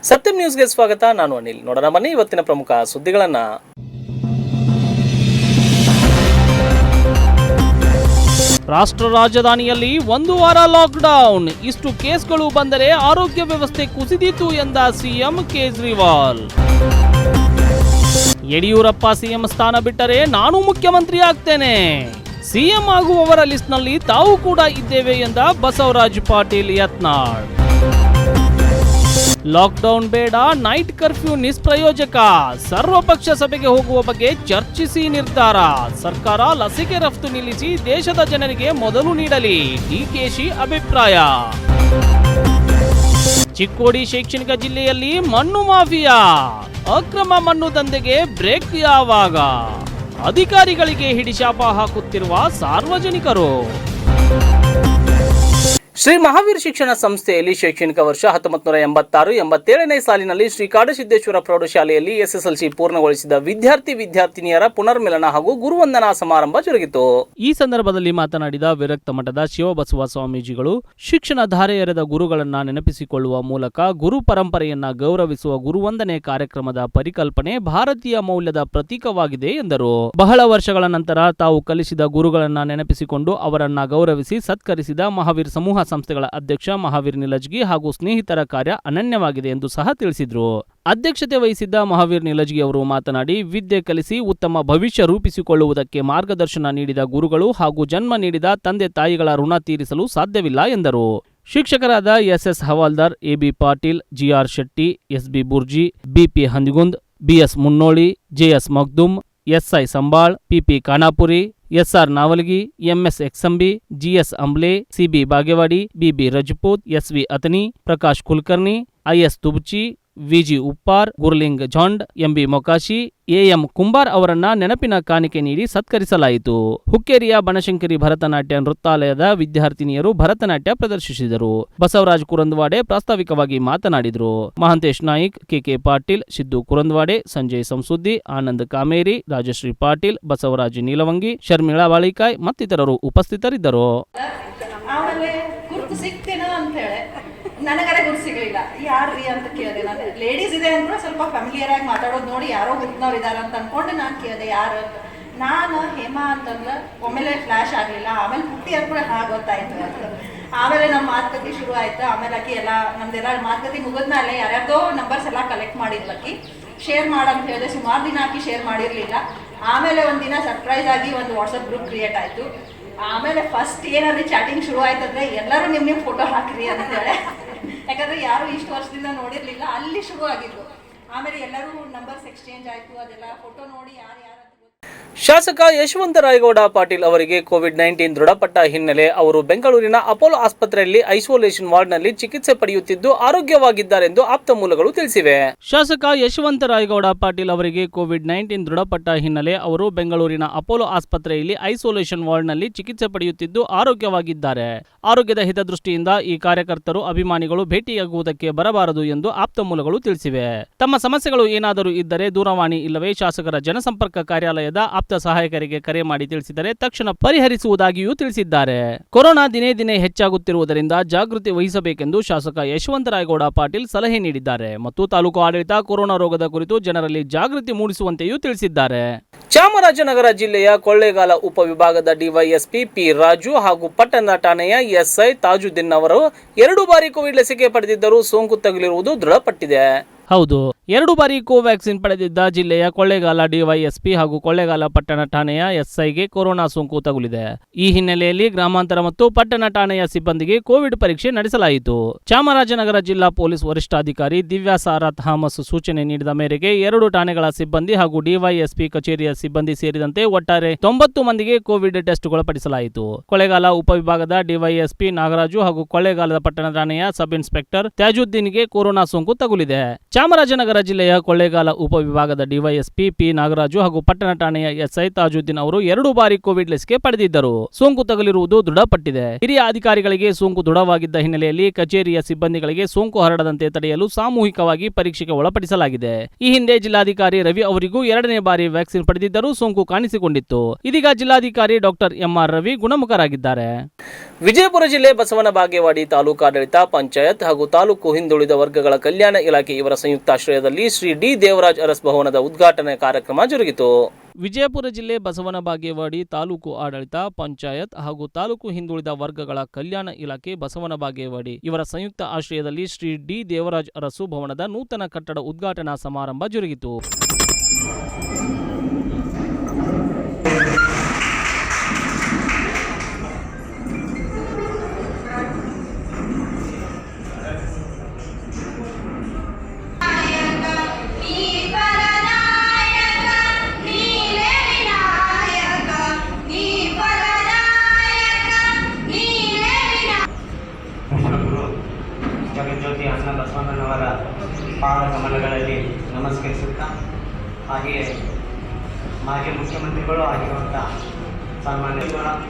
ಸತ್ಯಂ ನ್ಯೂಸ್ಗೆ ಸ್ವಾಗತ. ನಾನು ಅನಿಲ್. ನೋಡೋಣ ಬನ್ನಿ ಇವತ್ತಿನ ಪ್ರಮುಖ ಸುದ್ದಿಗಳನ್ನ. ರಾಷ್ಟ್ರ ರಾಜಧಾನಿಯಲ್ಲಿ 1 ವಾರ ಲಾಕ್ಡೌನ್. ಇಷ್ಟು ಕೇಸ್ಗಳು ಬಂದರೆ ಆರೋಗ್ಯ ವ್ಯವಸ್ಥೆ ಕುಸಿದಿತು ಎಂದ ಸಿಎಂ ಕೇಜ್ರಿವಾಲ್. ಯಡಿಯೂರಪ್ಪ ಸಿಎಂ ಸ್ಥಾನ ಬಿಟ್ಟರೆ ನಾನು ಮುಖ್ಯಮಂತ್ರಿ ಆಗ್ತೇನೆ. ಸಿಎಂ ಆಗುವವರ ಲಿಸ್ಟ್ನಲ್ಲಿ ತಾವು ಕೂಡ ಇದ್ದೇವೆ ಎಂದ ಬಸವರಾಜ್ ಪಾಟೀಲ್ ಯತ್ನಾಳ್. ಲಾಕ್ಡೌನ್ ಬೇಡ, ನೈಟ್ ಕರ್ಫ್ಯೂ ನಿಷ್ಪ್ರಯೋಜಕ. ಸರ್ವಪಕ್ಷ ಸಭೆಗೆ ಹೋಗುವ ಬಗ್ಗೆ ಚರ್ಚಿಸಿ ನಿರ್ಧಾರ. ಸರ್ಕಾರ ಲಸಿಕೆ ರಫ್ತು ನಿಲ್ಲಿಸಿ ದೇಶದ ಜನರಿಗೆ ಮೊದಲು ನೀಡಲಿ. ಡಿಕೆಶಿ ಅಭಿಪ್ರಾಯ. ಚಿಕ್ಕೋಡಿ ಶೈಕ್ಷಣಿಕ ಜಿಲ್ಲೆಯಲ್ಲಿ ಮಣ್ಣು ಮಾಫಿಯಾ. ಅಕ್ರಮ ಮಣ್ಣು ದಂಧೆಗೆ ಬ್ರೇಕ್ ಯಾವಾಗ? ಅಧಿಕಾರಿಗಳಿಗೆ ಹಿಡಿಶಾಪ ಹಾಕುತ್ತಿರುವ ಸಾರ್ವಜನಿಕರು. ಶ್ರೀ ಮಹಾವೀರ್ ಶಿಕ್ಷಣ ಸಂಸ್ಥೆಯಲ್ಲಿ ಶೈಕ್ಷಣಿಕ ವರ್ಷ 1986-87ನೇ ಸಾಲಿನಲ್ಲಿ ಶ್ರೀ ಕಾಡಸಿದ್ದೇಶ್ವರ ಪ್ರೌಢಶಾಲೆಯಲ್ಲಿ ಎಸ್ಎಸ್ಎಲ್ಸಿ ಪೂರ್ಣಗೊಳಿಸಿದ ವಿದ್ಯಾರ್ಥಿನಿಯರ ಪುನರ್ಮಿಲನ ಹಾಗೂ ಗುರುವಂದನಾ ಸಮಾರಂಭ ಜರುಗಿತು. ಈ ಸಂದರ್ಭದಲ್ಲಿ ಮಾತನಾಡಿದ ವಿರಕ್ತ ಮಠದ ಶಿವಬಸವ ಸ್ವಾಮೀಜಿಗಳು, ಶಿಕ್ಷಣ ಧಾರೆ ಎರೆದ ಗುರುಗಳನ್ನ ನೆನಪಿಸಿಕೊಳ್ಳುವ ಮೂಲಕ ಗುರು ಪರಂಪರೆಯನ್ನ ಗೌರವಿಸುವ ಗುರುವಂದನೆ ಕಾರ್ಯಕ್ರಮದ ಪರಿಕಲ್ಪನೆ ಭಾರತೀಯ ಮೌಲ್ಯದ ಪ್ರತೀಕವಾಗಿದೆ ಎಂದರು. ಬಹಳ ವರ್ಷಗಳ ನಂತರ ತಾವು ಕಲಿಸಿದ ಗುರುಗಳನ್ನ ನೆನಪಿಸಿಕೊಂಡು ಅವರನ್ನ ಗೌರವಿಸಿ ಸತ್ಕರಿಸಿದ ಮಹಾವೀರ್ ಸಮೂಹ ಸಂಸ್ಥೆಗಳ ಅಧ್ಯಕ್ಷ ಮಹಾವೀರ್ ನಿಲಜ್ಗಿ ಹಾಗೂ ಸ್ನೇಹಿತರ ಕಾರ್ಯ ಅನನ್ಯವಾಗಿದೆ ಎಂದು ಸಹ ತಿಳಿಸಿದರು. ಅಧ್ಯಕ್ಷತೆ ವಹಿಸಿದ್ದ ಮಹಾವೀರ್ ನಿಲಜ್ಗಿ ಅವರು ಮಾತನಾಡಿ, ವಿದ್ಯೆ ಕಲಿಸಿ ಉತ್ತಮ ಭವಿಷ್ಯ ರೂಪಿಸಿಕೊಳ್ಳುವುದಕ್ಕೆ ಮಾರ್ಗದರ್ಶನ ನೀಡಿದ ಗುರುಗಳು ಹಾಗೂ ಜನ್ಮ ನೀಡಿದ ತಂದೆ ತಾಯಿಗಳ ಋಣ ತೀರಿಸಲು ಸಾಧ್ಯವಿಲ್ಲ ಎಂದರು. ಶಿಕ್ಷಕರಾದ S S Hawaldar, A B Patil, G R Shetty, S B Burji, B P Handigund, B S Munnoli, J S Magdum, S I Sambal, P P Khanapuri, S R Navalgi, M S Eksambi, G S Amble, C B Bagewadi, B B Rajput, S V Athani, Prakash Kulkarni, I S Tubachi, V G Uppar, Gurling Jhand, M B Mokashi, A M Kumbar ಅವರನ್ನ ನೆನಪಿನ ಕಾಣಿಕೆ ನೀಡಿ ಸತ್ಕರಿಸಲಾಯಿತು. ಹುಕ್ಕೇರಿಯ ಬನಶಂಕರಿ ಭರತನಾಟ್ಯ ನೃತ್ಯಾಲಯದ ವಿದ್ಯಾರ್ಥಿನಿಯರು ಭರತನಾಟ್ಯ ಪ್ರದರ್ಶಿಸಿದರು. ಬಸವರಾಜ್ ಕುರಂದವಾಡೆ ಪ್ರಾಸ್ತಾವಿಕವಾಗಿ ಮಾತನಾಡಿದರು. ಮಹಾಂತೇಶ್ ನಾಯ್ಕ್, ಕೆಕೆ ಪಾಟೀಲ್, ಸಿದ್ದು ಕುರಂದವಾಡೆ, ಸಂಜಯ್ ಸಂಸುದ್ದಿ, ಆನಂದ್ ಕಾಮೇರಿ, ರಾಜಶ್ರೀ ಪಾಟೀಲ್, ಬಸವರಾಜ್ ನೀಲವಂಗಿ, ಶರ್ಮಿಳಾ ಬಾಳಿಕಾಯ್ ಮತ್ತಿತರರು ಉಪಸ್ಥಿತರಿದ್ದರು. ನನಗರೆ ಗುರು ಸಿಗಲಿಲ್ಲ. ಯಾರ್ರಿ ಅಂತ ಕೇಳಿದೆ. ನಾನು ಲೇಡೀಸ್ ಇದೆ ಅಂದ್ರೆ ಸ್ವಲ್ಪ ಫ್ಯಾಮಿಲಿಯರ್ ಆಗಿ ಮಾತಾಡೋದು ನೋಡಿ ಯಾರೋ ಗುರುನವ್ರು ಇದಾರ ಅಂತ ಅನ್ಕೊಂಡು ನಾನು ಕೇಳಿದೆ ಯಾರು ಅಂತ. ನಾನು ಹೇಮಾ ಅಂತಂದ್ರೆ ಒಮ್ಮೆಲೆ ಫ್ಲಾಶ್ ಆಗಲಿಲ್ಲ. ಆಮೇಲೆ ಪುಟ್ಟಿ ಅಂತ ಕೂಡ ಗೊತ್ತಾಯ್ತು ಅಂತ. ಆಮೇಲೆ ನಮ್ಮ ಮಾತುಕತೆ ಶುರು ಆಯ್ತು. ಆಮೇಲೆ ಆಕಿ ಎಲ್ಲ ನಮ್ದೆಲ್ಲ ಮಾತುಕತೆ ಮುಗಿದ್ಮೇಲೆ ಯಾರ್ಯಾರ್ದೋ ನಂಬರ್ಸ್ ಎಲ್ಲ ಕಲೆಕ್ಟ್ ಮಾಡಿದ್ಲಕ್ಕಿ ಶೇರ್ ಮಾಡಂತ ಹೇಳಿದೆ. ಸುಮಾರು ದಿನ ಆಕಿ ಶೇರ್ ಮಾಡಿರಲಿಲ್ಲ. ಆಮೇಲೆ ಒಂದಿನ ಸರ್ಪ್ರೈಸ್ ಆಗಿ ಒಂದು ವಾಟ್ಸಪ್ ಗ್ರೂಪ್ ಕ್ರಿಯೇಟ್ ಆಯಿತು. ಆಮೇಲೆ ಫಸ್ಟ್ ಏನಾದ್ರೂ ಚಾಟಿಂಗ್ ಶುರು ಆಯ್ತಂದ್ರೆ ಎಲ್ಲರೂ ನಿಮ್ಮ ಫೋಟೋ ಹಾಕ್ರಿ ಅಂತ ಹೇಳಿ. ಯಾಕಂದ್ರೆ ಯಾರು ಇಷ್ಟು ವರ್ಷದಿಂದ ನೋಡಿರ್ಲಿಲ್ಲ, ಅಲ್ಲಿ ಶುರು ಆಗಿದ್ದು. ಆಮೇಲೆ ಎಲ್ಲರೂ ನಂಬರ್ಸ್ ಎಕ್ಸ್ಚೇಂಜ್ ಆಯ್ತು. ಅದೆಲ್ಲ ಫೋಟೋ ನೋಡಿ ಯಾರು ಶಾಸಕ ಯಶವಂತ ರಾಯಗೌಡ ಪಾಟೀಲ್ ಅವರಿಗೆ ಕೋವಿಡ್-19 ದೃಢಪಟ್ಟ ಹಿನ್ನೆಲೆ ಅವರು ಬೆಂಗಳೂರಿನ ಅಪೋಲೋ ಆಸ್ಪತ್ರೆಯಲ್ಲಿ ಐಸೋಲೇಷನ್ ವಾರ್ಡ್ನಲ್ಲಿ ಚಿಕಿತ್ಸೆ ಪಡೆಯುತ್ತಿದ್ದು ಆರೋಗ್ಯವಾಗಿದ್ದಾರೆಂದು ಆಪ್ತ ಮೂಲಗಳು ತಿಳಿಸಿವೆ. ಶಾಸಕ ಯಶವಂತ ರಾಯಗೌಡ ಪಾಟೀಲ್ ಅವರಿಗೆ ಕೋವಿಡ್-19 ದೃಢಪಟ್ಟ ಹಿನ್ನೆಲೆ ಅವರು ಬೆಂಗಳೂರಿನ ಅಪೋಲೋ ಆಸ್ಪತ್ರೆಯಲ್ಲಿ ಐಸೋಲೇಷನ್ ವಾರ್ಡ್ನಲ್ಲಿ ಚಿಕಿತ್ಸೆ ಪಡೆಯುತ್ತಿದ್ದು ಆರೋಗ್ಯವಾಗಿದ್ದಾರೆ. ಆರೋಗ್ಯದ ಹಿತದೃಷ್ಟಿಯಿಂದ ಈ ಕಾರ್ಯಕರ್ತರು ಅಭಿಮಾನಿಗಳು ಭೇಟಿಯಾಗುವುದಕ್ಕೆ ಬರಬಾರದು ಎಂದು ಆಪ್ತ ಮೂಲಗಳು ತಿಳಿಸಿವೆ. ತಮ್ಮ ಸಮಸ್ಯೆಗಳು ಏನಾದರೂ ಇದ್ದರೆ ದೂರವಾಣಿ ಇಲ್ಲವೇ ಶಾಸಕರ ಜನಸಂಪರ್ಕ ಕಾರ್ಯಾಲಯದ ಆಪ್ತ ಸಹಾಯಕರಿಗೆ ಕರೆ ಮಾಡಿ ತಿಳಿಸಿದರೆ ತಕ್ಷಣ ಪರಿಹರಿಸುವುದಾಗಿಯೂ ತಿಳಿಸಿದ್ದಾರೆ. ಕೊರೋನಾ ದಿನೇ ದಿನೇ ಹೆಚ್ಚಾಗುತ್ತಿರುವುದರಿಂದ ಜಾಗೃತಿ ವಹಿಸಬೇಕೆಂದು ಶಾಸಕ ಯಶವಂತ ರಾಯಗೌಡ ಪಾಟೀಲ್ ಸಲಹೆ ನೀಡಿದ್ದಾರೆ ಮತ್ತು ತಾಲೂಕು ಆಡಳಿತ ಕೊರೋನಾ ರೋಗದ ಕುರಿತು ಜನರಲ್ಲಿ ಜಾಗೃತಿ ಮೂಡಿಸುವಂತೆಯೂ ತಿಳಿಸಿದ್ದಾರೆ. ಚಾಮರಾಜನಗರ ಜಿಲ್ಲೆಯ ಕೊಳ್ಳೇಗಾಲ ಉಪವಿಭಾಗದ ಡಿವೈಎಸ್ಪಿ ಪಿ ರಾಜು ಹಾಗೂ ಪಟ್ಟಣ ಠಾಣೆಯ ಎಸ್ಐ ತಾಜುದ್ದೀನ್ ಅವರು 2 ಬಾರಿ ಕೋವಿಡ್ ಲಸಿಕೆ ಪಡೆದಿದ್ದರೂ ಸೋಂಕು ತಗುಲಿರುವುದು ದೃಢಪಟ್ಟಿದೆ. ಹೌದು, 2 ಬಾರಿ ಕೋವ್ಯಾಕ್ಸಿನ್ ಪಡೆದಿದ್ದ ಜಿಲ್ಲೆಯ ಕೊಳ್ಳೇಗಾಲ ಡಿವೈಎಸ್ಪಿ ಹಾಗೂ ಕೊಳ್ಳೇಗಾಲ ಪಟ್ಟಣ ಠಾಣೆಯ ಎಸ್ಐಗೆ ಕೊರೋನಾ ಸೋಂಕು ತಗುಲಿದೆ. ಈ ಹಿನ್ನೆಲೆಯಲ್ಲಿ ಗ್ರಾಮಾಂತರ ಮತ್ತು ಪಟ್ಟಣ ಠಾಣೆಯ ಸಿಬ್ಬಂದಿಗೆ ಕೋವಿಡ್ ಪರೀಕ್ಷೆ ನಡೆಸಲಾಯಿತು. ಚಾಮರಾಜನಗರ ಜಿಲ್ಲಾ ಪೊಲೀಸ್ ವರಿಷ್ಠಾಧಿಕಾರಿ ದಿವ್ಯಾ ಸಾರಾ ಥಾಮಸ್ ಸೂಚನೆ ನೀಡಿದ ಮೇರೆಗೆ 2 ಠಾಣೆಗಳ ಸಿಬ್ಬಂದಿ ಹಾಗೂ ಡಿವೈಎಸ್ಪಿ ಕಚೇರಿಯ ಸಿಬ್ಬಂದಿ ಸೇರಿದಂತೆ ಒಟ್ಟಾರೆ 90 ಮಂದಿಗೆ ಕೋವಿಡ್ ಟೆಸ್ಟ್ಗೊಳಪಡಿಸಲಾಯಿತು. ಕೊಳ್ಳೇಗಾಲ ಉಪವಿಭಾಗದ ಡಿವೈಎಸ್ಪಿ ನಾಗರಾಜು ಹಾಗೂ ಕೊಳ್ಳೇಗಾಲದ ಪಟ್ಟಣ ಠಾಣೆಯ ಸಬ್ ಇನ್ಸ್ಪೆಕ್ಟರ್ ತಾಜುದ್ದೀನ್ಗೆ ಕೊರೋನಾ ಸೋಂಕು ತಗುಲಿದೆ. ಚಾಮರಾಜನಗರ ಜಿಲ್ಲೆಯ ಕೊಳ್ಳೇಗಾಲ ಉಪವಿಭಾಗದ ಡಿವೈಎಸ್ಪಿ ಪಿ ನಾಗರಾಜು ಹಾಗೂ ಪಟ್ಟಣ ಠಾಣೆಯ ಎಸ್ಐ ತಾಜುದ್ದೀನ್ ಅವರು 2 ಬಾರಿ ಕೋವಿಡ್ ಲಸಿಕೆ ಪಡೆದಿದ್ದರು. ಸೋಂಕು ತಗುಲಿರುವುದು ದೃಢಪಟ್ಟಿದೆ. ಹಿರಿಯ ಅಧಿಕಾರಿಗಳಿಗೆ ಸೋಂಕು ದೃಢವಾಗಿದ್ದ ಹಿನ್ನೆಲೆಯಲ್ಲಿ ಕಚೇರಿಯ ಸಿಬ್ಬಂದಿಗಳಿಗೆ ಸೋಂಕು ಹರಡದಂತೆ ತಡೆಯಲು ಸಾಮೂಹಿಕವಾಗಿ ಪರೀಕ್ಷೆಗೆ ಒಳಪಡಿಸಲಾಗಿದೆ. ಈ ಹಿಂದೆ ಜಿಲ್ಲಾಧಿಕಾರಿ ರವಿ ಅವರಿಗೂ 2ನೇ ಬಾರಿ ವ್ಯಾಕ್ಸಿನ್ ಪಡೆದಿದ್ದರೂ ಸೋಂಕು ಕಾಣಿಸಿಕೊಂಡಿತ್ತು. ಇದೀಗ ಜಿಲ್ಲಾಧಿಕಾರಿ ಡಾಕ್ಟರ್ ಎಂಆರ್ ರವಿ ಗುಣಮುಖರಾಗಿದ್ದಾರೆ. ವಿಜಯಪುರ ಜಿಲ್ಲೆ ಬಸವನ ಬಾಗೇವಾಡಿ ತಾಲೂಕಾಡಳಿತ, ಪಂಚಾಯತ್ ಹಾಗೂ ತಾಲೂಕು ಹಿಂದುಳಿದ ವರ್ಗಗಳ ಕಲ್ಯಾಣ ಇಲಾಖೆ ಇವರ ಸಂಯುಕ್ತಾಶ್ರಯದಲ್ಲಿ ಶ್ರೀ ಡಿ ದೇವರಾಜ್ ಅರಸ್ ಭವನದ ಉದ್ಘಾಟನೆ ಕಾರ್ಯಕ್ರಮ ಜರುಗಿತು. ವಿಜಯಪುರ ಜಿಲ್ಲೆ ಬಸವನ ಬಾಗೇವಾಡಿ ತಾಲೂಕು ಆಡಳಿತ, ಪಂಚಾಯತ್ ಹಾಗೂ ತಾಲೂಕು ಹಿಂದುಳಿದ ವರ್ಗಗಳ ಕಲ್ಯಾಣ ಇಲಾಖೆ ಬಸವನ ಬಾಗೇವಾಡಿ ಇವರ ಸಂಯುಕ್ತ ಆಶ್ರಯದಲ್ಲಿ ಶ್ರೀ ಡಿ ದೇವರಾಜ್ ಅರಸು ಭವನದ ನೂತನ ಕಟ್ಟಡ ಉದ್ಘಾಟನಾ ಸಮಾರಂಭ ಜರುಗಿತು. ಜಗಜ್ಯೋತಿ ಅಣ್ಣ ಬಸವಣ್ಣನವರ ಪಾದಕಮಲಗಳಲ್ಲಿ ನಮಸ್ಕರಿಸುತ್ತಾ, ಹಾಗೆಯೇ ಮಾಜಿ ಮುಖ್ಯಮಂತ್ರಿಗಳು ಆಗಿರುವಂಥ ಸನ್ಮಾನ್ಯ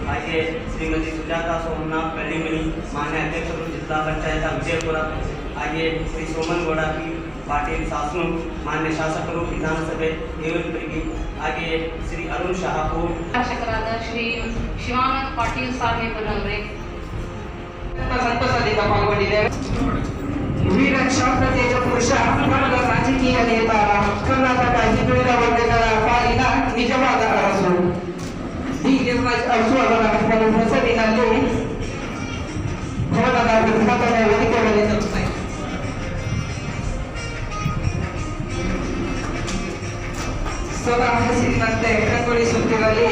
ಹಾಗೆಯೇ ಶ್ರೀಮತಿ ಸುಜಾತಾ ಸೋಮಣ್ಣ ಕಳ್ಳಿಮನಿ, ಮಾನ್ಯ ಅಧ್ಯಕ್ಷರು ಜಿಲ್ಲಾ ಪಂಚಾಯತ್ ವಿಜಯಪುರ, ಹಾಗೆಯೇ ಶ್ರೀ ಸೋಮನಗೌಡ ಪಿ ಪಾಟೀಲ್ ಸಾಸ್ನೂರ್, ಮಾನ್ಯ ಶಾಸಕರು ವಿಧಾನಸಭೆ ದೇವರಪುರಿಗೆ, ಹಾಗೆಯೇ ಶ್ರೀ ಅರುಣ್ ಶಹಾಪುರ್, ಶಾಸಕರಾದ ಶ್ರೀ ಶಿವಾನಂದ್ ಪಾಟೀಲ್ ಸಾಹೇಬರವರೇ ಸಂತಸದಿಂದ ಪಾಲ್ಗೊಂಡಿದ್ದೇವೆ. ವೀರ ಕ್ಷಾತ್ರ ತೇಜ ಪುರುಷ, ಕನ್ನಡ ರಾಜಕೀಯ ನೇತಾರ, ಕರ್ನಾಟಕ ಹಿಂದುಳಿದ ವರ್ಗಗಳ ಪಾಲಿನ ನಿಜವಾದ ಅರಸು ಡಿ ದೇವರಾಜ್ ಅರಸು ಅವರ ಹೆಸರಿನಲ್ಲಿ ಭವನದ ಉದ್ಘಾಟನೆ ವೇದಿಕೆಯಲ್ಲಿ ಜರುಗುತ್ತದೆ. ಸದಾ ಹಸಿರಿನಂತೆ ಕಂಗೊಳಿಸುತ್ತಿರಲಿ.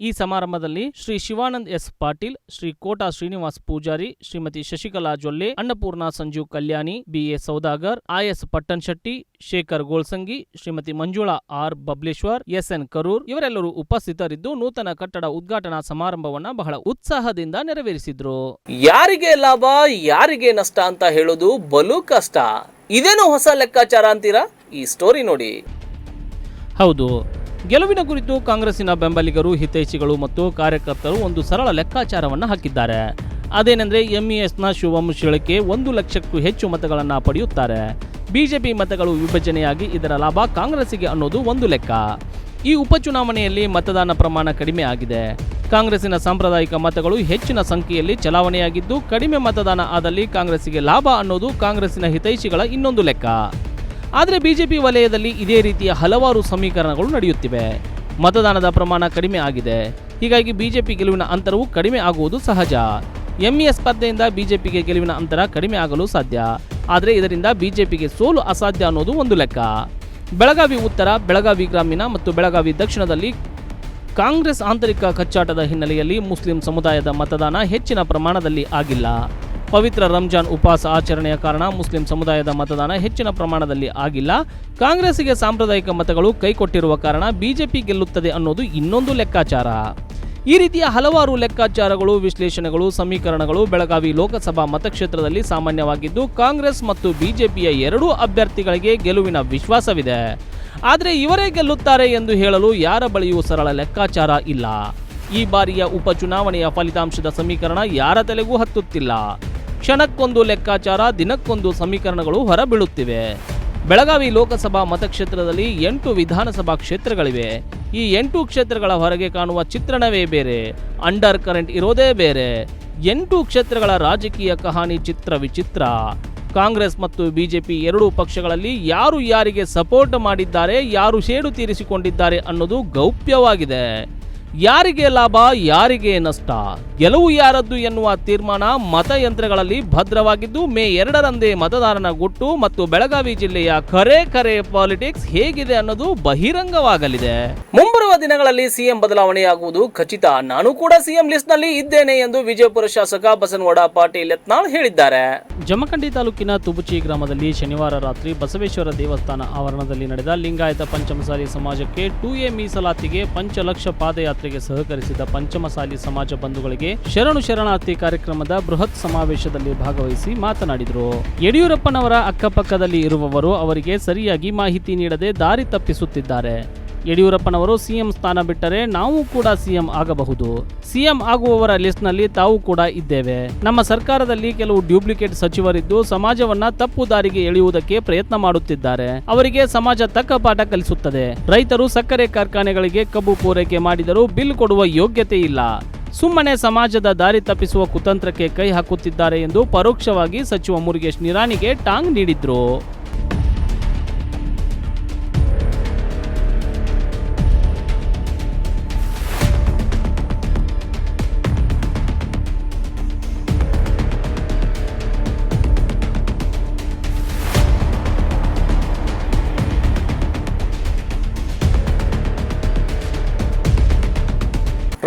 ಈ ಸಮಾರಂಭದಲ್ಲಿ Shri Shivanand S Patil, Shri Kota Srinivas Poojary, Shrimati Shashikala Jolle, Annapurna Sanjeev Kalyani, B A Saudagar, R S Pattanashetti, Shekhar Golsangi, Shrimati Manjula R Babaleshwar, S N Karur ಇವರೆಲ್ಲರೂ ಉಪಸ್ಥಿತರಿದ್ದು ನೂತನ ಕಟ್ಟಡ ಉದ್ಘಾಟನಾ ಸಮಾರಂಭವನ್ನ ಬಹಳ ಉತ್ಸಾಹದಿಂದ ನೆರವೇರಿಸಿದ್ರು. ಯಾರಿಗೆ ಲಾಭ ಯಾರಿಗೆ ನಷ್ಟ ಅಂತ ಹೇಳೋದು ಬಲು ಕಷ್ಟ. ಇದೇನು ಹೊಸ ಲೆಕ್ಕಾಚಾರ ಅಂತೀರಾ? ಈ ಸ್ಟೋರಿ ನೋಡಿ. ಹೌದು, ಗೆಲುವಿನ ಕುರಿತು ಕಾಂಗ್ರೆಸ್ಸಿನ ಬೆಂಬಲಿಗರು, ಹಿತೈಷಿಗಳು ಮತ್ತು ಕಾರ್ಯಕರ್ತರು ಒಂದು ಸರಳ ಲೆಕ್ಕಾಚಾರವನ್ನು ಹಾಕಿದ್ದಾರೆ. ಅದೇನೆಂದರೆ ಎಂಇಎಸ್ನ ಶಿವಂ ಶಿಳಕೆ 1 ಲಕ್ಷಕ್ಕೂ ಹೆಚ್ಚು ಮತಗಳನ್ನು ಪಡೆಯುತ್ತಾರೆ. ಬಿಜೆಪಿ ಮತಗಳು ವಿಭಜನೆಯಾಗಿ ಇದರ ಲಾಭ ಕಾಂಗ್ರೆಸ್ಸಿಗೆ ಅನ್ನೋದು ಒಂದು ಲೆಕ್ಕ. ಈ ಉಪಚುನಾವಣೆಯಲ್ಲಿ ಮತದಾನ ಪ್ರಮಾಣ ಕಡಿಮೆ ಆಗಿದೆ. ಕಾಂಗ್ರೆಸ್ಸಿನ ಸಾಂಪ್ರದಾಯಿಕ ಮತಗಳು ಹೆಚ್ಚಿನ ಸಂಖ್ಯೆಯಲ್ಲಿ ಚಲಾವಣೆಯಾಗಿದ್ದು, ಕಡಿಮೆ ಮತದಾನ ಆದಲ್ಲಿ ಕಾಂಗ್ರೆಸ್ಸಿಗೆ ಲಾಭ ಅನ್ನೋದು ಕಾಂಗ್ರೆಸ್ಸಿನ ಹಿತೈಷಿಗಳ ಇನ್ನೊಂದು ಲೆಕ್ಕ. ಆದರೆ ಬಿಜೆಪಿ ವಲಯದಲ್ಲಿ ಇದೇ ರೀತಿಯ ಹಲವಾರು ಸಮೀಕರಣಗಳು ನಡೆಯುತ್ತಿವೆ. ಮತದಾನದ ಪ್ರಮಾಣ ಕಡಿಮೆ ಆಗಿದೆ, ಹೀಗಾಗಿ ಬಿಜೆಪಿ ಗೆಲುವಿನ ಅಂತರವು ಕಡಿಮೆ ಆಗುವುದು ಸಹಜ. ಎಂಇಎಸ್ ಸ್ಪರ್ಧೆಯಿಂದ ಬಿಜೆಪಿಗೆ ಗೆಲುವಿನ ಅಂತರ ಕಡಿಮೆ ಆಗಲು ಸಾಧ್ಯ, ಆದರೆ ಇದರಿಂದ ಬಿಜೆಪಿಗೆ ಸೋಲು ಅಸಾಧ್ಯ ಅನ್ನೋದು ಒಂದು ಲೆಕ್ಕ. ಬೆಳಗಾವಿ ಉತ್ತರ, ಬೆಳಗಾವಿ ಗ್ರಾಮೀಣ ಮತ್ತು ಬೆಳಗಾವಿ ದಕ್ಷಿಣದಲ್ಲಿ ಕಾಂಗ್ರೆಸ್ ಆಂತರಿಕ ಕಚ್ಚಾಟದ ಹಿನ್ನೆಲೆಯಲ್ಲಿ ಮುಸ್ಲಿಂ ಸಮುದಾಯದ ಮತದಾನ ಹೆಚ್ಚಿನ ಪ್ರಮಾಣದಲ್ಲಿ ಆಗಿಲ್ಲ. ಪವಿತ್ರ ರಂಜಾನ್ ಉಪವಾಸ ಆಚರಣೆಯ ಕಾರಣ ಮುಸ್ಲಿಂ ಸಮುದಾಯದ ಮತದಾನ ಹೆಚ್ಚಿನ ಪ್ರಮಾಣದಲ್ಲಿ ಆಗಿಲ್ಲ. ಕಾಂಗ್ರೆಸ್ಸಿಗೆ ಸಾಂಪ್ರದಾಯಿಕ ಮತಗಳು ಕೈಕೊಟ್ಟಿರುವ ಕಾರಣ ಬಿಜೆಪಿ ಗೆಲ್ಲುತ್ತದೆ ಅನ್ನೋದು ಇನ್ನೊಂದು ಲೆಕ್ಕಾಚಾರ. ಈ ರೀತಿಯ ಹಲವಾರು ಲೆಕ್ಕಾಚಾರಗಳು, ವಿಶ್ಲೇಷಣೆಗಳು, ಸಮೀಕರಣಗಳು ಬೆಳಗಾವಿ ಲೋಕಸಭಾ ಮತಕ್ಷೇತ್ರದಲ್ಲಿ ಸಾಮಾನ್ಯವಾಗಿದ್ದು, ಕಾಂಗ್ರೆಸ್ ಮತ್ತು ಬಿಜೆಪಿಯ ಎರಡೂ ಅಭ್ಯರ್ಥಿಗಳಿಗೆ ಗೆಲುವಿನ ವಿಶ್ವಾಸವಿದೆ. ಆದರೆ ಇವರೇ ಗೆಲ್ಲುತ್ತಾರೆ ಎಂದು ಹೇಳಲು ಯಾರ ಬಳಿಯೂ ಸರಳ ಲೆಕ್ಕಾಚಾರ ಇಲ್ಲ. ಈ ಬಾರಿಯ ಉಪಚುನಾವಣೆಯ ಫಲಿತಾಂಶದ ಸಮೀಕರಣ ಯಾರ ತಲೆಗೂ ಹತ್ತುತ್ತಿಲ್ಲ. ಕ್ಷಣಕ್ಕೊಂದು ಲೆಕ್ಕಾಚಾರ, ದಿನಕ್ಕೊಂದು ಸಮೀಕರಣಗಳು ಹೊರಬೀಳುತ್ತಿವೆ. ಬೆಳಗಾವಿ ಲೋಕಸಭಾ ಮತಕ್ಷೇತ್ರದಲ್ಲಿ 8 ವಿಧಾನಸಭಾ ಕ್ಷೇತ್ರಗಳಿವೆ. ಈ 8 ಕ್ಷೇತ್ರಗಳ ಹೊರಗೆ ಕಾಣುವ ಚಿತ್ರಣವೇ ಬೇರೆ, ಅಂಡರ್ ಕರೆಂಟ್ ಇರೋದೇ ಬೇರೆ. 8 ಕ್ಷೇತ್ರಗಳ ರಾಜಕೀಯ ಕಹಾನಿ ಚಿತ್ರ ವಿಚಿತ್ರ. ಕಾಂಗ್ರೆಸ್ ಮತ್ತು ಬಿಜೆಪಿ ಎರಡೂ ಪಕ್ಷಗಳಲ್ಲಿ ಯಾರು ಯಾರಿಗೆ ಸಪೋರ್ಟ್ ಮಾಡಿದ್ದಾರೆ, ಯಾರು ಸೇಡು ತೀರಿಸಿಕೊಂಡಿದ್ದಾರೆ ಅನ್ನೋದು ಗೌಪ್ಯವಾಗಿದೆ. ಯಾರಿಗೆ ಲಾಭ, ಯಾರಿಗೆ ನಷ್ಟ, ಗೆಲುವು ಯಾರದ್ದು ಎನ್ನುವ ತೀರ್ಮಾನ ಮತಯಂತ್ರಗಳಲ್ಲಿ ಭದ್ರವಾಗಿದ್ದು ಮೇ 2ರಂದೇ ಮತದಾರನ ಗುಟ್ಟು ಮತ್ತು ಬೆಳಗಾವಿ ಜಿಲ್ಲೆಯ ಕರೆ ಪಾಲಿಟಿಕ್ಸ್ ಹೇಗಿದೆ ಅನ್ನೋದು ಬಹಿರಂಗವಾಗಲಿದೆ. ಮುಂಬರುವ ದಿನಗಳಲ್ಲಿ ಸಿಎಂ ಬದಲಾವಣೆಯಾಗುವುದು ಖಚಿತ. ನಾನು ಕೂಡ ಸಿಎಂ ಲಿಸ್ಟ್ ನಲ್ಲಿ ಇದ್ದೇನೆ ಎಂದು ವಿಜಯಪುರ ಶಾಸಕ ಬಸನಗೌಡ ಪಾಟೀಲ್ ಯತ್ನಾಳ್ ಹೇಳಿದ್ದಾರೆ. ಜಮಖಂಡಿ ತಾಲೂಕಿನ ತುಬುಚಿ ಗ್ರಾಮದಲ್ಲಿ ಶನಿವಾರ ರಾತ್ರಿ ಬಸವೇಶ್ವರ ದೇವಸ್ಥಾನ ಆವರಣದಲ್ಲಿ ನಡೆದ ಲಿಂಗಾಯತ ಪಂಚಮಸಾಲಿ ಸಮಾಜಕ್ಕೆ 2A ಮೀಸಲಾತಿಗೆ ಪಂಚಲಕ್ಷ ಪಾದಯಾತ್ರೆಗೆ ಸಹಕರಿಸಿದ ಪಂಚಮಸಾಲಿ ಸಮಾಜ ಬಂಧುಗಳಿಗೆ ಶರಣಾರ್ಥಿ ಕಾರ್ಯಕ್ರಮದ ಬೃಹತ್ ಸಮಾವೇಶದಲ್ಲಿ ಭಾಗವಹಿಸಿ ಮಾತನಾಡಿದರು. ಯಡಿಯೂರಪ್ಪನವರ ಅಕ್ಕಪಕ್ಕದಲ್ಲಿ ಇರುವವರು ಅವರಿಗೆ ಸರಿಯಾಗಿ ಮಾಹಿತಿ ನೀಡದೆ ದಾರಿ ತಪ್ಪಿಸುತ್ತಿದ್ದಾರೆ. ಯಡಿಯೂರಪ್ಪನವರು ಸಿಎಂ ಸ್ಥಾನ ಬಿಟ್ಟರೆ ನಾವು ಕೂಡ ಸಿಎಂ ಆಗಬಹುದು. ಸಿಎಂ ಆಗುವವರ ಲಿಸ್ಟ್ನಲ್ಲಿ ತಾವು ಕೂಡ ಇದ್ದೇವೆ. ನಮ್ಮ ಸರ್ಕಾರದಲ್ಲಿ ಕೆಲವು ಡ್ಯೂಪ್ಲಿಕೇಟ್ ಸಚಿವರಿದ್ದು ಸಮಾಜವನ್ನ ತಪ್ಪು ದಾರಿಗೆ ಎಳೆಯುವುದಕ್ಕೆ ಪ್ರಯತ್ನ ಮಾಡುತ್ತಿದ್ದಾರೆ. ಅವರಿಗೆ ಸಮಾಜ ತಕ್ಕ ಪಾಠ ಕಲಿಸುತ್ತದೆ. ರೈತರು ಸಕ್ಕರೆ ಕಾರ್ಖಾನೆಗಳಿಗೆ ಕಬ್ಬು ಪೂರೈಕೆ ಮಾಡಿದರೂ ಬಿಲ್ ಕೊಡುವ ಯೋಗ್ಯತೆ ಇಲ್ಲ. ಸುಮ್ಮನೆ ಸಮಾಜದ ದಾರಿ ತಪ್ಪಿಸುವ ಕುತಂತ್ರಕ್ಕೆ ಕೈ ಹಾಕುತ್ತಿದ್ದಾರೆ ಎಂದು ಪರೋಕ್ಷವಾಗಿ ಸಚಿವ ಮುರುಗೇಶ್ ನಿರಾಣಿಗೆ ಟಾಂಗ್ ನೀಡಿದ್ರು.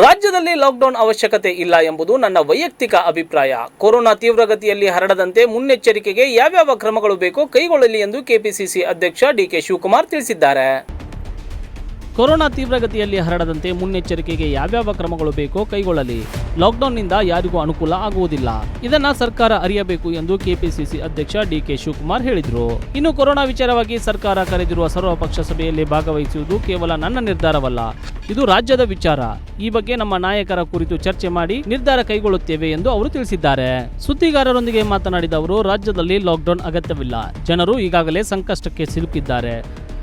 ರಾಜ್ಯದಲ್ಲಿ ಲಾಕ್ಡೌನ್ ಅವಶ್ಯಕತೆ ಇಲ್ಲ ಎಂಬುದು ನನ್ನ ವೈಯಕ್ತಿಕ ಅಭಿಪ್ರಾಯ. ಕೊರೋನಾ ತೀವ್ರಗತಿಯಲ್ಲಿ ಹರಡದಂತೆ ಮುನ್ನೆಚ್ಚರಿಕೆಗೆ ಯಾವ್ಯಾವ ಕ್ರಮಗಳು ಬೇಕೋ ಕೈಗೊಳ್ಳಲಿ ಎಂದು ಕೆಪಿಸಿಸಿ ಅಧ್ಯಕ್ಷ ಡಿಕೆ ಶಿವಕುಮಾರ್ ತಿಳಿಸಿದ್ದಾರೆ. ಕೊರೋನಾ ತೀವ್ರಗತಿಯಲ್ಲಿ ಹರಡದಂತೆ ಮುನ್ನೆಚ್ಚರಿಕೆಗೆ ಯಾವ್ಯಾವ ಕ್ರಮಗಳು ಬೇಕೋ ಕೈಗೊಳ್ಳಲಿ. ಲಾಕ್ಡೌನ್ನಿಂದ ಯಾರಿಗೂ ಅನುಕೂಲ ಆಗುವುದಿಲ್ಲ. ಇದನ್ನ ಸರ್ಕಾರ ಅರಿಯಬೇಕು ಎಂದು ಕೆಪಿಸಿಸಿ ಅಧ್ಯಕ್ಷ ಡಿಕೆ ಶಿವಕುಮಾರ್ ಹೇಳಿದರು. ಇನ್ನು ಕೊರೋನಾ ವಿಚಾರವಾಗಿ ಸರ್ಕಾರ ಕರೆದಿರುವ ಸರ್ವಪಕ್ಷ ಸಭೆಯಲ್ಲಿ ಭಾಗವಹಿಸುವುದು ಕೇವಲ ನನ್ನ ನಿರ್ಧಾರವಲ್ಲ, ಇದು ರಾಜ್ಯದ ವಿಚಾರ. ಈ ಬಗ್ಗೆ ನಮ್ಮ ನಾಯಕರ ಕುರಿತು ಚರ್ಚೆ ಮಾಡಿ ನಿರ್ಧಾರ ಕೈಗೊಳ್ಳುತ್ತೇವೆ ಎಂದು ಅವರು ತಿಳಿಸಿದ್ದಾರೆ. ಸುದ್ದಿಗಾರರೊಂದಿಗೆ ಮಾತನಾಡಿದ ಅವರು, ರಾಜ್ಯದಲ್ಲಿ ಲಾಕ್ಡೌನ್ ಅಗತ್ಯವಿಲ್ಲ. ಜನರು ಈಗಾಗಲೇ ಸಂಕಷ್ಟಕ್ಕೆ ಸಿಲುಕಿದ್ದಾರೆ.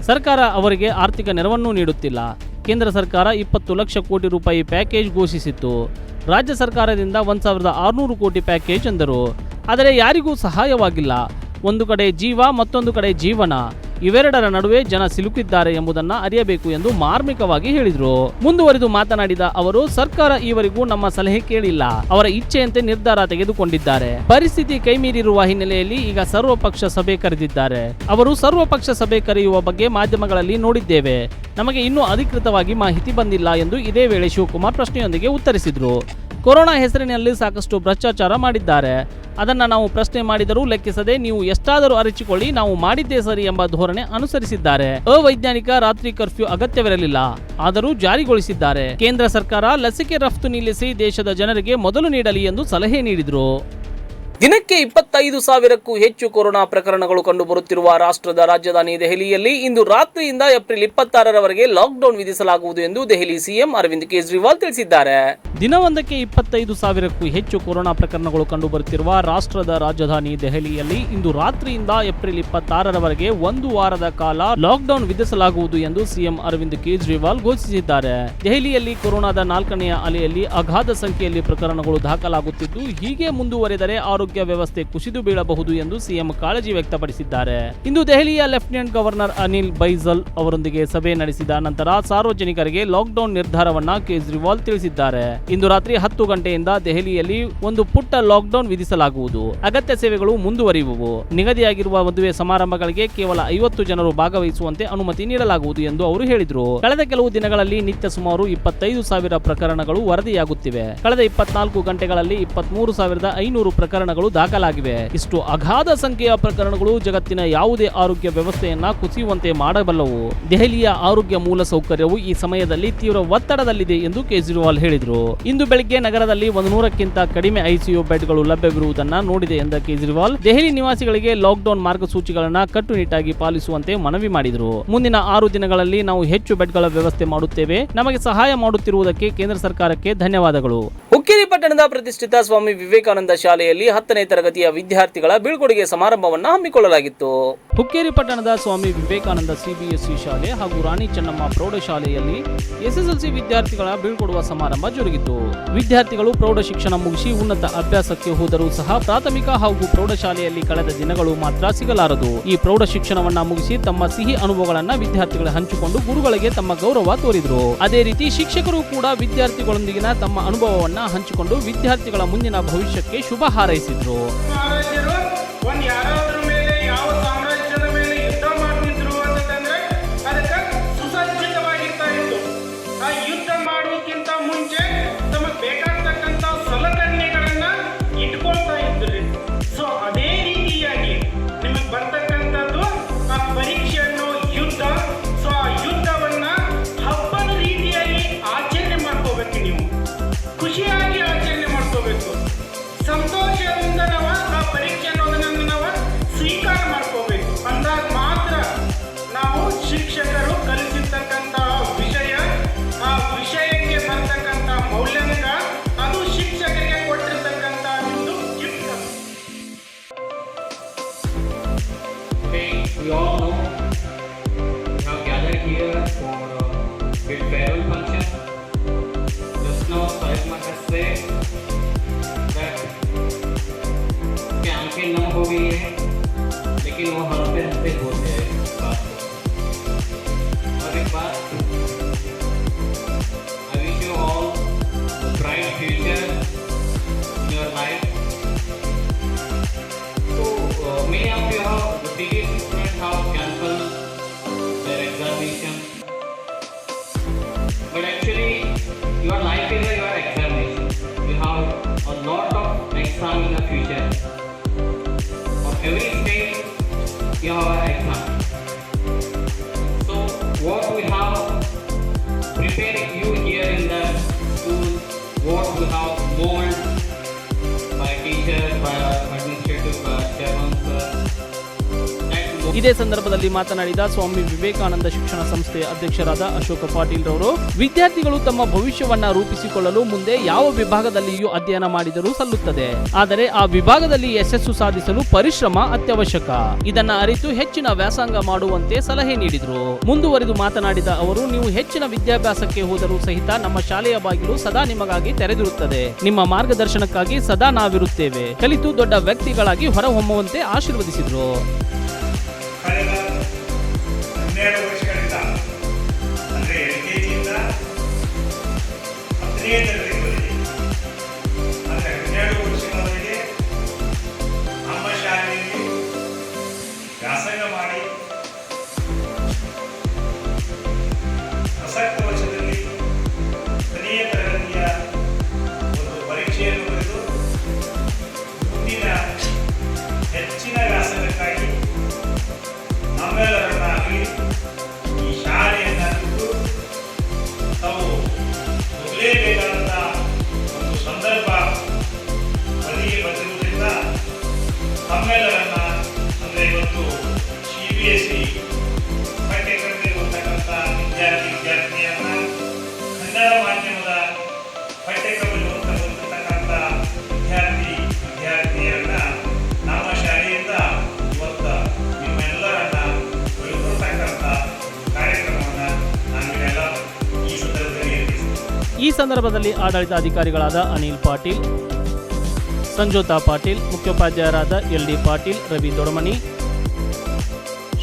ಸರ್ಕಾರ ಅವರಿಗೆ ಆರ್ಥಿಕ ನೆರವನ್ನು ನೀಡುತ್ತಿಲ್ಲ. ಕೇಂದ್ರ ಸರ್ಕಾರ 20 ಲಕ್ಷ ಕೋಟಿ ರೂಪಾಯಿ ಪ್ಯಾಕೇಜ್ ಘೋಷಿಸಿತ್ತು. ರಾಜ್ಯ ಸರ್ಕಾರದಿಂದ 1600 ಕೋಟಿ ಪ್ಯಾಕೇಜ್ ಎಂದರು. ಆದರೆ ಯಾರಿಗೂ ಸಹಾಯವಾಗಿಲ್ಲ. ಒಂದು ಕಡೆ ಜೀವ, ಮತ್ತೊಂದು ಕಡೆ ಜೀವನ, ಇವೆರಡರ ನಡುವೆ ಜನ ಸಿಲುಕಿದ್ದಾರೆ ಎಂಬುದನ್ನು ಅರಿಯಬೇಕು ಎಂದು ಮಾರ್ಮಿಕವಾಗಿ ಹೇಳಿದರು. ಮುಂದುವರಿದು ಮಾತನಾಡಿದ ಅವರು, ಸರ್ಕಾರ ಈವರೆಗೂ ನಮ್ಮ ಸಲಹೆ ಕೇಳಿಲ್ಲ. ಅವರ ಇಚ್ಛೆಯಂತೆ ನಿರ್ಧಾರ ತೆಗೆದುಕೊಂಡಿದ್ದಾರೆ. ಪರಿಸ್ಥಿತಿ ಕೈಮೀರಿರುವ ಹಿನ್ನೆಲೆಯಲ್ಲಿ ಈಗ ಸರ್ವಪಕ್ಷ ಸಭೆ ಕರೆದಿದ್ದಾರೆ. ಅವರು ಸರ್ವಪಕ್ಷ ಸಭೆ ಕರೆಯುವ ಬಗ್ಗೆ ಮಾಧ್ಯಮಗಳಲ್ಲಿ ನೋಡಿದ್ದೇವೆ. ನಮಗೆ ಇನ್ನೂ ಅಧಿಕೃತವಾಗಿ ಮಾಹಿತಿ ಬಂದಿಲ್ಲ ಎಂದು ಇದೇ ವೇಳೆ ಶಿವಕುಮಾರ್ ಪ್ರಶ್ನೆಯೊಂದಿಗೆ ಉತ್ತರಿಸಿದರು. ಕೊರೋನಾ ಹೆಸರಿನಲ್ಲಿ ಸಾಕಷ್ಟು ಭ್ರಷ್ಟಾಚಾರ ಮಾಡಿದ್ದಾರೆ. ಅದನ್ನು ನಾವು ಪ್ರಶ್ನೆ ಮಾಡಿದರೂ ಲೆಕ್ಕಿಸದೆ ನೀವು ಎಷ್ಟಾದರೂ ಅರಚಿಕೊಳ್ಳಿ, ನಾವು ಮಾಡಿದ್ದೇ ಸರಿ ಎಂಬ ಧೋರಣೆ ಅನುಸರಿಸಿದ್ದಾರೆ. ಅವೈಜ್ಞಾನಿಕ ರಾತ್ರಿ ಕರ್ಫ್ಯೂ ಅಗತ್ಯವಿರಲಿಲ್ಲ, ಆದರೂ ಜಾರಿಗೊಳಿಸಿದ್ದಾರೆ. ಕೇಂದ್ರ ಸರ್ಕಾರ ಲಸಿಕೆ ರಫ್ತು ನಿಲ್ಲಿಸಿ ದೇಶದ ಜನರಿಗೆ ಮೊದಲು ನೀಡಲಿ ಎಂದು ಸಲಹೆ ನೀಡಿದರು. ದಿನಕ್ಕೆ 25,000ಕ್ಕೂ ಹೆಚ್ಚು ಕೊರೋನಾ ಪ್ರಕರಣಗಳು ಕಂಡುಬರುತ್ತಿರುವ ರಾಷ್ಟ್ರದ ರಾಜಧಾನಿ ದೆಹಲಿಯಲ್ಲಿ ಇಂದು ರಾತ್ರಿಯಿಂದ ಏಪ್ರಿಲ್ 26ರವರೆಗೆ ಲಾಕ್ಡೌನ್ ವಿಧಿಸಲಾಗುವುದು ಎಂದು ದೆಹಲಿ ಸಿಎಂ ಅರವಿಂದ್ ಕೇಜ್ರಿವಾಲ್ ತಿಳಿಸಿದ್ದಾರೆ. ದಿನವೊಂದಕ್ಕೆ 25,000ಕ್ಕೂ ಹೆಚ್ಚು ಕೊರೋನಾ ಪ್ರಕರಣಗಳು ಕಂಡುಬರುತ್ತಿರುವ ರಾಷ್ಟ್ರದ ರಾಜಧಾನಿ ದೆಹಲಿಯಲ್ಲಿ ಇಂದು ರಾತ್ರಿಯಿಂದ ಏಪ್ರಿಲ್ 26ರವರೆಗೆ ಒಂದು ವಾರದ ಕಾಲ ಲಾಕ್ಡೌನ್ ವಿಧಿಸಲಾಗುವುದು ಎಂದು ಸಿಎಂ ಅರವಿಂದ್ ಕೇಜ್ರಿವಾಲ್ ಘೋಷಿಸಿದ್ದಾರೆ. ದೆಹಲಿಯಲ್ಲಿ ಕೊರೋನಾದ 4ನೇ ಅಲೆಯಲ್ಲಿ ಅಗಾಧ ಸಂಖ್ಯೆಯಲ್ಲಿ ಪ್ರಕರಣಗಳು ದಾಖಲಾಗುತ್ತಿದ್ದು, ಹೀಗೆ ಮುಂದುವರೆದರೆ ಆರೋಗ್ಯ ವ್ಯವಸ್ಥೆ ಕುಸಿದು ಬೀಳಬಹುದು ಎಂದು ಸಿಎಂ ಕಾಳಜಿ ವ್ಯಕ್ತಪಡಿಸಿದ್ದಾರೆ. ಇಂದು ದೆಹಲಿಯ ಲೆಫ್ಟಿನೆಂಟ್ ಗವರ್ನರ್ ಅನಿಲ್ ಬೈಜಲ್ ಅವರೊಂದಿಗೆ ಸಭೆ ನಡೆಸಿದ ನಂತರ ಸಾರ್ವಜನಿಕರಿಗೆ ಲಾಕ್ಡೌನ್ ನಿರ್ಧಾರವನ್ನ ಕೇಜ್ರಿವಾಲ್ ತಿಳಿಸಿದ್ದಾರೆ. ಇಂದು ರಾತ್ರಿ 10 ಗಂಟೆಯಿಂದ ದೆಹಲಿಯಲ್ಲಿ ಒಂದು ಪುಟ್ಟ ಲಾಕ್ಡೌನ್ ವಿಧಿಸಲಾಗುವುದು. ಅಗತ್ಯ ಸೇವೆಗಳು ಮುಂದುವರಿಯುವು. ನಿಗದಿಯಾಗಿರುವ ಮದುವೆ ಸಮಾರಂಭಗಳಿಗೆ ಕೇವಲ 50 ಜನರು ಭಾಗವಹಿಸುವಂತೆ ಅನುಮತಿ ನೀಡಲಾಗುವುದು ಎಂದು ಅವರು ಹೇಳಿದರು. ಕಳೆದ ಕೆಲವು ದಿನಗಳಲ್ಲಿ ನಿತ್ಯ ಸುಮಾರು 25,000 ಪ್ರಕರಣಗಳು ವರದಿಯಾಗುತ್ತಿವೆ. ಕಳೆದ 24 ಗಂಟೆಗಳಲ್ಲಿ 23,500 ಪ್ರಕರಣಗಳು ದಾಖಲಾಗಿವೆ. ಇಷ್ಟು ಅಗಾಧ ಸಂಖ್ಯೆಯ ಪ್ರಕರಣಗಳು ಜಗತ್ತಿನ ಯಾವುದೇ ಆರೋಗ್ಯ ವ್ಯವಸ್ಥೆಯನ್ನ ಕುಸಿಯುವಂತೆ ಮಾಡಬಲ್ಲವು. ದೆಹಲಿಯ ಆರೋಗ್ಯ ಮೂಲಸೌಕರ್ಯವು ಈ ಸಮಯದಲ್ಲಿ ತೀವ್ರ ಒತ್ತಡದಲ್ಲಿದೆ ಎಂದು ಕೇಜ್ರಿವಾಲ್ ಹೇಳಿದರು. ಇಂದು ಬೆಳಗ್ಗೆ ನಗರದಲ್ಲಿ 100ಕ್ಕಿಂತ ಕಡಿಮೆ ಐಸಿಯು ಬೆಡ್ಗಳು ಲಭ್ಯವಿರುವುದನ್ನು ನೋಡಿದೆ ಎಂದ ಕೇಜ್ರಿವಾಲ್, ದೆಹಲಿ ನಿವಾಸಿಗಳಿಗೆ ಲಾಕ್ಡೌನ್ ಮಾರ್ಗಸೂಚಿಗಳನ್ನು ಕಟ್ಟುನಿಟ್ಟಾಗಿ ಪಾಲಿಸುವಂತೆ ಮನವಿ ಮಾಡಿದರು. ಮುಂದಿನ 6 ದಿನಗಳಲ್ಲಿ ನಾವು ಹೆಚ್ಚು ಬೆಡ್ಗಳ ವ್ಯವಸ್ಥೆ ಮಾಡುತ್ತೇವೆ. ನಮಗೆ ಸಹಾಯ ಮಾಡುತ್ತಿರುವುದಕ್ಕೆ ಕೇಂದ್ರ ಸರ್ಕಾರಕ್ಕೆ ಧನ್ಯವಾದಗಳು. ಹುಕ್ಕೇರಿ ಪಟ್ಟಣದ ಪ್ರತಿಷ್ಠಿತ ಸ್ವಾಮಿ ವಿವೇಕಾನಂದ ಶಾಲೆಯಲ್ಲಿ 10ನೇ ತರಗತಿಯ ವಿದ್ಯಾರ್ಥಿಗಳ ಬೀಳ್ಕೊಡುಗೆ ಸಮಾರಂಭವನ್ನು ಹಮ್ಮಿಕೊಳ್ಳಲಾಗಿತ್ತು. ಹುಕ್ಕೇರಿ ಪಟ್ಟಣದ ಸ್ವಾಮಿ ವಿವೇಕಾನಂದ ಸಿಬಿಎಸ್ಇ ಶಾಲೆ ಹಾಗೂ ರಾಣಿ ಚೆನ್ನಮ್ಮ ಪ್ರೌಢಶಾಲೆಯಲ್ಲಿ ಎಸ್ಎಸ್ಎಲ್ಸಿ ವಿದ್ಯಾರ್ಥಿಗಳ ಬೀಳ್ಕೊಡುವ ಸಮಾರಂಭ ಜರುಗಿತು. ವಿದ್ಯಾರ್ಥಿಗಳು ಪ್ರೌಢ ಶಿಕ್ಷಣ ಮುಗಿಸಿ ಉನ್ನತ ಅಭ್ಯಾಸಕ್ಕೆ ಹೋದರೂ ಸಹ ಪ್ರಾಥಮಿಕ ಹಾಗೂ ಪ್ರೌಢಶಾಲೆಯಲ್ಲಿ ಕಳೆದ ದಿನಗಳು ಮಾತ್ರ ಸಿಗಲಾರದು. ಈ ಪ್ರೌಢ ಶಿಕ್ಷಣವನ್ನ ಮುಗಿಸಿ ತಮ್ಮ ಸಿಹಿ ಅನುಭವಗಳನ್ನ ವಿದ್ಯಾರ್ಥಿಗಳು ಹಂಚಿಕೊಂಡು ಗುರುಗಳಿಗೆ ತಮ್ಮ ಗೌರವ ತೋರಿದ್ರು. ಅದೇ ರೀತಿ ಶಿಕ್ಷಕರು ಕೂಡ ವಿದ್ಯಾರ್ಥಿಗಳೊಂದಿಗಿನ ತಮ್ಮ ಅನುಭವವನ್ನ ಹಂಚಿಕೊಂಡು ವಿದ್ಯಾರ್ಥಿಗಳ ಮುಂದಿನ ಭವಿಷ್ಯಕ್ಕೆ ಶುಭ ಹಾರೈಸಿದ್ರು. ಸಂತೋಷದಿಂದ ನಾವು ಆ ಪರೀಕ್ಷೆ ಅನ್ನೋದನ್ನ ನಾವು ಸ್ವೀಕಾರ ಮಾಡ್ಕೋಬೇಕು. ಅಂದಾಗ ಮಾತ್ರ ನಾವು ಶಿಕ್ಷಕರು ಕಲಿಸಿರ್ತಕ್ಕಂಥ ವಿಷಯ, ಆ ವಿಷಯಕ್ಕೆ ಬರ್ತಕ್ಕಂಥ ಮೌಲ್ಯಾಂಕ, ಅದು ಶಿಕ್ಷಕರಿಗೆ ಕೊಟ್ಟಿರ್ತಕ್ಕಂಥ ಒಂದು gift. We all know we have gathered here for a farewell function. Just now, Sahib Mata said कि आंखें नम हो गई है, लेकिन वो हंसते हंसते बोलते हैं बात को. और एक बात, I wish you all a bright future in your life. So many of you have, the serious students have cancelled their examination, but actually your life is your examination. You have a lot of exam in the future. Every stage you have an exam. So what we have prepared you here in the school, what we have molded by teachers, by administrative chairman, ಇದೇ ಸಂದರ್ಭದಲ್ಲಿ ಮಾತನಾಡಿದ ಸ್ವಾಮಿ ವಿವೇಕಾನಂದ ಶಿಕ್ಷಣ ಸಂಸ್ಥೆಯ ಅಧ್ಯಕ್ಷರಾದ ಅಶೋಕ ಪಾಟೀಲ್ ರವರು, ವಿದ್ಯಾರ್ಥಿಗಳು ತಮ್ಮ ಭವಿಷ್ಯವನ್ನ ರೂಪಿಸಿಕೊಳ್ಳಲು ಮುಂದೆ ಯಾವ ವಿಭಾಗದಲ್ಲಿಯೂ ಅಧ್ಯಯನ ಮಾಡಿದರೂ ಸಲ್ಲುತ್ತದೆ. ಆದರೆ ಆ ವಿಭಾಗದಲ್ಲಿ ಯಶಸ್ಸು ಸಾಧಿಸಲು ಪರಿಶ್ರಮ ಅತ್ಯವಶ್ಯಕ. ಇದನ್ನ ಅರಿತು ಹೆಚ್ಚಿನ ವ್ಯಾಸಂಗ ಮಾಡುವಂತೆ ಸಲಹೆ ನೀಡಿದರು. ಮುಂದುವರಿದು ಮಾತನಾಡಿದ ಅವರು, ನೀವು ಹೆಚ್ಚಿನ ವಿದ್ಯಾಭ್ಯಾಸಕ್ಕೆ ಹೋದರೂ ಸಹಿತ ನಮ್ಮ ಶಾಲೆಯ ಬಾಗಿಲು ಸದಾ ನಿಮಗಾಗಿ ತೆರೆದಿರುತ್ತದೆ. ನಿಮ್ಮ ಮಾರ್ಗದರ್ಶನಕ್ಕಾಗಿ ಸದಾ ನಾವಿರುತ್ತೇವೆ. ಕಲಿತು ದೊಡ್ಡ ವ್ಯಕ್ತಿಗಳಾಗಿ ಹೊರಹೊಮ್ಮುವಂತೆ ಆಶೀರ್ವದಿಸಿದರು. ಕಳೆದ 12 ವರ್ಷಗಳಿಂದ ಅಂದರೆ LKGಯಿಂದ 10ನೇ ತರಗತಿವರೆಗೆ, ಅಂದರೆ 12 ವರ್ಷಗಳವರೆಗೆ ನಮ್ಮ ಶಾಲೆಯಲ್ಲಿ ವ್ಯಾಸಂಗ ಮಾಡಿ ಪ್ರಸಕ್ತ ವರ್ಷದಲ್ಲಿ 10ನೇ ತರಗತಿಯ ಒಂದು ಪರೀಕ್ಷೆಯನ್ನು ಬರೆದು ಮುಂದಿನ ಹೆಚ್ಚಿನ ವ್ಯಾಸಂಗಕ್ಕಾಗಿ ನಮ್ಮೆಲ್ಲರನ್ನಾಗಲಿ ಈ ಶಾಲೆಯನ್ನು ಬಿಟ್ಟು ತಾವು ಹೋಗಲೇಬೇಕಾದಂಥ ಒಂದು ಸಂದರ್ಭ ಬದಿಗೆ ಬಂದಿರುವುದರಿಂದ ನಮ್ಮೆಲ್ಲರನ್ನ, ಅಂದರೆ ಇವತ್ತು CBSE ಪಠ್ಯಕ್ರಮದಲ್ಲಿ ಓದ್ತಕ್ಕಂಥ ವಿದ್ಯಾರ್ಥಿನಿಯರನ್ನ, ಕನ್ನಡ ಮಾಧ್ಯಮದ ಪಠ್ಯಕ್ರಮದಲ್ಲಿ ಓದ್ತಕ್ಕಂಥ ವಿದ್ಯಾರ್ಥಿನಿಯರನ್ನ ನಮ್ಮ ಶಾಲೆಯಿಂದ ಇವತ್ತು ನಿಮ್ಮೆಲ್ಲರನ್ನ ಒಳಗೊಳ್ತಕ್ಕಂಥ ಕಾರ್ಯಕ್ರಮವನ್ನು ನಾವೆಲ್ಲ ಈ ಸಂದರ್ಭದಲ್ಲಿ ಏರ್ಪಡಿಸಿದ್ದೇವೆ. ಈ ಸಂದರ್ಭದಲ್ಲಿ ಆಡಳಿತಾಧಿಕಾರಿಗಳಾದ ಅನಿಲ್ ಪಾಟೀಲ್, ಸಂಜೋತಾ ಪಾಟೀಲ್, ಮುಖ್ಯೋಪಾಧ್ಯಾಯರಾದ LD ಪಾಟೀಲ್, ರವಿ ದೊಡಮನಿ,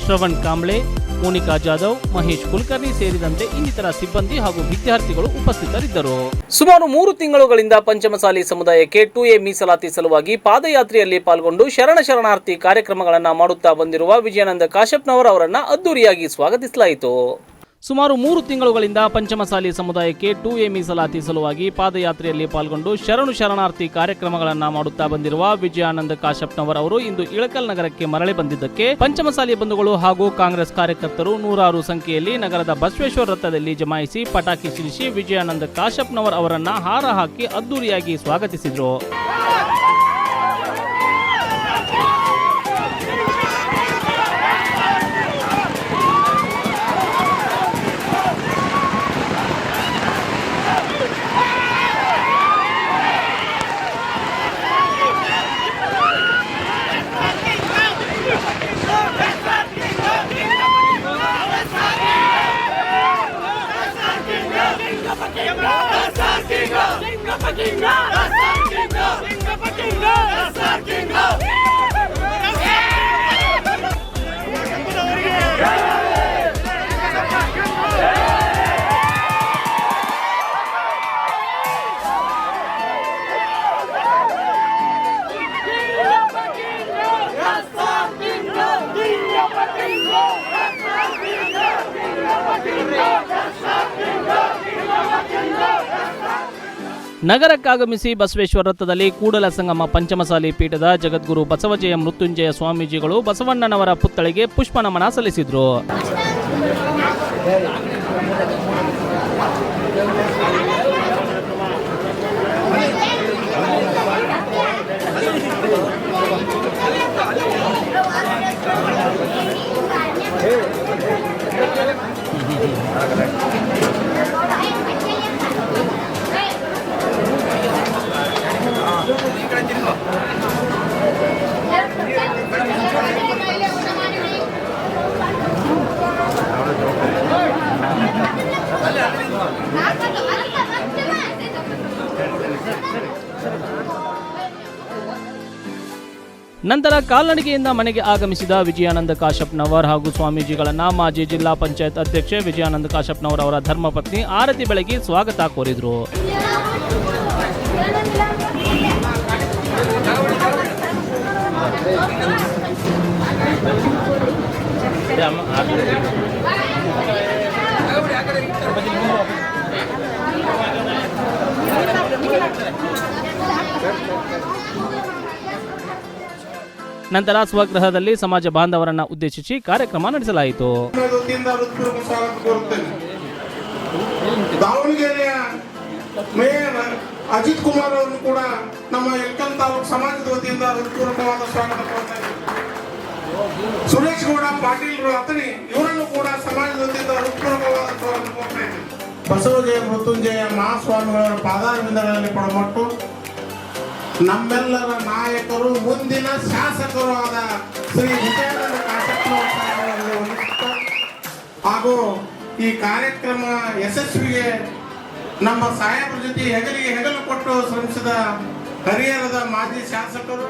ಶ್ರವಣ್ ಕಾಂಬ್ಳೆ, ಮೋನಿಕಾ ಜಾಧವ್, ಮಹೇಶ್ ಕುಲಕರ್ಣಿ ಸೇರಿದಂತೆ ಇನ್ನಿತರ ಸಿಬ್ಬಂದಿ ಹಾಗೂ ವಿದ್ಯಾರ್ಥಿಗಳು ಉಪಸ್ಥಿತರಿದ್ದರು. ಸುಮಾರು 3 ತಿಂಗಳುಗಳಿಂದ ಪಂಚಮಸಾಲಿ ಸಮುದಾಯಕ್ಕೆ 2A ಮೀಸಲಾತಿ ಸಲುವಾಗಿ ಪಾದಯಾತ್ರೆಯಲ್ಲಿ ಪಾಲ್ಗೊಂಡು ಶರಣಾರ್ಥಿ ಕಾರ್ಯಕ್ರಮಗಳನ್ನು ಮಾಡುತ್ತಾ ಬಂದಿರುವ ವಿಜಯಾನಂದ ಕಾಶ್ಯಪ್ನವರ್ ಅವರನ್ನ ಅದ್ದೂರಿಯಾಗಿ ಸ್ವಾಗತಿಸಲಾಯಿತು. ಸುಮಾರು 3 ತಿಂಗಳುಗಳಿಂದ ಪಂಚಮಸಾಲಿ ಸಮುದಾಯಕ್ಕೆ 2A ಮೀಸಲಾತಿ ಸಲುವಾಗಿ ಪಾದಯಾತ್ರೆಯಲ್ಲಿ ಪಾಲ್ಗೊಂಡು ಶರಣಾರ್ಥಿ ಕಾರ್ಯಕ್ರಮಗಳನ್ನು ಮಾಡುತ್ತಾ ಬಂದಿರುವ ವಿಜಯಾನಂದ ಕಾಶ್ಯಪ್ನವರ್ ಅವರು ಇಂದು ಇಳಕಲ್ ನಗರಕ್ಕೆ ಮರಳಿ ಬಂದಿದ್ದಕ್ಕೆ ಪಂಚಮಸಾಲಿ ಬಂಧುಗಳು ಹಾಗೂ ಕಾಂಗ್ರೆಸ್ ಕಾರ್ಯಕರ್ತರು ನೂರಾರು ಸಂಖ್ಯೆಯಲ್ಲಿ ನಗರದ ಬಸವೇಶ್ವರ ವೃತ್ತದಲ್ಲಿ ಜಮಾಯಿಸಿ ಪಟಾಕಿ ಸಿಡಿಸಿ ವಿಜಯಾನಂದ ಕಾಶ್ಯಪ್ನವರ್ ಅವರನ್ನ ಹಾರ ಹಾಕಿ ಅದ್ದೂರಿಯಾಗಿ ಸ್ವಾಗತಿಸಿದರು. ನಗರಕ್ಕಾಗಮಿಸಿ ಬಸವೇಶ್ವರ ವೃತ್ತದಲ್ಲಿ ಕೂಡಲ ಸಂಗಮ ಪಂಚಮಸಾಲಿ ಪೀಠದ ಜಗದ್ಗುರು ಬಸವಜಯ ಮೃತ್ಯುಂಜಯ ಸ್ವಾಮೀಜಿಗಳು ಬಸವಣ್ಣನವರ ಪುತ್ಥಳಿಗೆ ಪುಷ್ಪ ನಮನ ಸಲ್ಲಿಸಿದರು. ನಂತರ ಕಾಲ್ನಡಿಗೆಯಿಂದ ಮನೆಗೆ ಆಗಮಿಸಿದ ವಿಜಯಾನಂದ ಕಾಶಪ್ಪನವರ್ ಹಾಗೂ ಸ್ವಾಮೀಜಿಗಳನ್ನ ಮಾಜಿ ಜಿಲ್ಲಾ ಪಂಚಾಯತ್ ಅಧ್ಯಕ್ಷೆ ವಿಜಯಾನಂದ ಕಾಶಪ್ಪನವರ್ ಅವರ ಧರ್ಮಪತ್ನಿ ಆರತಿ ಬೆಳಗಿ ಸ್ವಾಗತ ಕೋರಿದ್ರು. ನಂತರ ಸ್ವಗೃಹದಲ್ಲಿ ಸಮಾಜ ಬಾಂಧವರನ್ನ ಉದ್ದೇಶಿಸಿ ಕಾರ್ಯಕ್ರಮ ನಡೆಸಲಾಯಿತು. ದಾವಣಗೆರೆಯ ಮೇಯರ್ ಅಜಿತ್ ಕುಮಾರ್ ಅವರು ಕೂಡ ನಮ್ಮ ಎಲ್ಕಲ್ ತಾಲೂಕು ಸಮಾಜದ ವತಿಯಿಂದ ಹೃತ್ಪೂರ್ವಕವಾದ ಸ್ವಾಗತ ಕೋರ್ತಾ ಇದ್ದಾರೆ. ಸುರೇಶ್ ಗೌಡ ಪಾಟೀಲ್ ಅತನಿ ಇವರನ್ನು ಕೂಡ ಸಮಾಜದ ವತಿಯಿಂದ ಹೃತ್ಪೂರ್ವಕವಾದ ಸ್ವಾಗತ ಕೋರ್ತಾ ಇದ್ದಾರೆ. ಬಸವಜಯ ಮೃತ್ಯುಂಜಯ ಮಹಾಸ್ವಾಮಿಗಳ ಪಾದಾರವಿಂದಗಳಲ್ಲಿ ಪಡಮಟ್ಟು ನಮ್ಮೆಲ್ಲರ ನಾಯಕರು ಮುಂದಿನ ಶಾಸಕರು ಆದ ಶ್ರೀ ವಿಜಯಾನಂದ ಕಾಶಪ್ಪನವರ ಹಾಗೂ ಈ ಕಾರ್ಯಕ್ರಮ ಯಶಸ್ವಿಗೆ ನಮ್ಮ ಸಾಹೇಬರ ಜೊತೆ ಹೆಗಲಿಗೆ ಹೆಗಲು ಕೊಟ್ಟು ಶ್ರಮಿಸಿದ ಹರಿಹರದ ಮಾಜಿ ಶಾಸಕರು.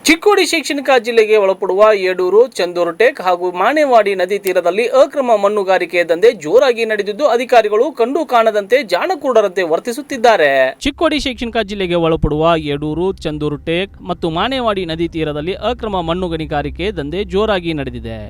ಚಿಕ್ಕೋಡಿ ಶೈಕ್ಷಣಿಕ ಜಿಲ್ಲೆಗೆ ಒಳಪಡುವ ಯಡೂರು, ಚಂದೂರುಟೇಕ್ ಹಾಗೂ ಮಾಣೆವಾಡಿ ನದಿ ತೀರದಲ್ಲಿ ಅಕ್ರಮ ಮಣ್ಣುಗಾರಿಕೆ ದಂಧೆ ಜೋರಾಗಿ ನಡೆದಿದ್ದು ಅಧಿಕಾರಿಗಳು ಕಂಡು ಕಾಣದಂತೆ ಜಾಣಕೂಡರಂತೆ ವರ್ತಿಸುತ್ತಿದ್ದಾರೆ. ಚಿಕ್ಕೋಡಿ ಶೈಕ್ಷಣಿಕ ಜಿಲ್ಲೆಗೆ ಒಳಪಡುವ ಯಡೂರು, ಚಂದೂರುಟೇಕ್ ಮತ್ತು ಮಾಣೆವಾಡಿ ನದಿ ತೀರದಲ್ಲಿ ಅಕ್ರಮ ಮಣ್ಣು ಗಣಿಗಾರಿಕೆ ದಂಧೆ ಜೋರಾಗಿ ನಡೆದಿದೆ.